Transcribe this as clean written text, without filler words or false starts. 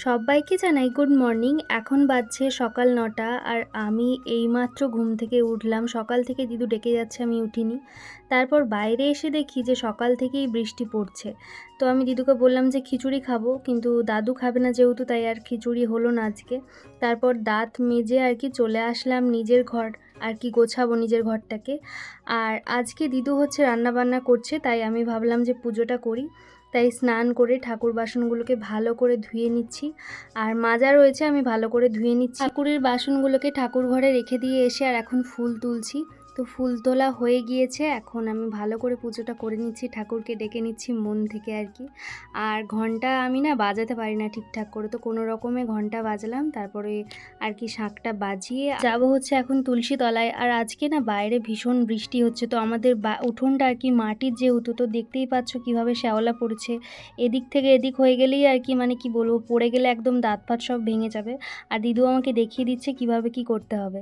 সবাইকে জানাই good morning. এখন বাজছে সকাল ৯টা আর আমি এইমাত্র ঘুম থেকে উঠলাম। সকাল থেকে দিদু ডেকে যাচ্ছে, আমি উঠিনি। তারপর বাইরে এসে দেখি যে সকাল থেকেই বৃষ্টি পড়ছে। তো আমি দিদুকে বললাম যে খিচুড়ি খাবো, কিন্তু দাদু খাবে না যেহেতু, তাই আর খিচুড়ি হলো না আজকে। তারপর দাঁত মেজে আর কি চলে আসলাম নিজের ঘর, আর কি গোছাবো নিজের ঘরটাকে। আর আজকে দিদু হচ্ছে রান্নাবান্না করছে, তাই আমি ভাবলাম যে পুজোটা করি। তাই স্নান করে ঠাকুর বাসনগুলোকে ভালো করে ধুয়ে নিচ্ছি। আর মাজা রয়েছে, আমি ভালো করে ধুয়ে নিচ্ছি। ঠাকুরের বাসনগুলোকে ঠাকুর ঘরে রেখে দিয়ে এসে আর এখন ফুল তুলছি। তো ফুল তোলা হয়ে গিয়েছে, এখন আমি ভালো করে পুজোটা করে নিচ্ছি, ঠাকুরকে ডেকে নিচ্ছি মন থেকে আর কি। আর ঘন্টা আমি না বাজাতে পারি না ঠিকঠাক করে, তো কোনো রকমে ঘন্টা বাজলাম, তারপরে আর কি শাঁখটা বাজিয়ে যাব হচ্ছে এখন তুলসী তলায়। আর আজকে না বাইরে ভীষণ বৃষ্টি হচ্ছে, তো আমাদের উঠোনটা আর কি মাটির যেহেতু, তো দেখতেই পাচ্ছ কীভাবে শ্যাওলা পড়ছে। এদিক থেকে এদিক হয়ে গেলেই আর কি, মানে কি বলবো, পড়ে গেলে একদম দাঁত ফাত সব ভেঙে যাবে। আর দিদু আমাকে দেখিয়ে দিচ্ছে কিভাবে কি করতে হবে।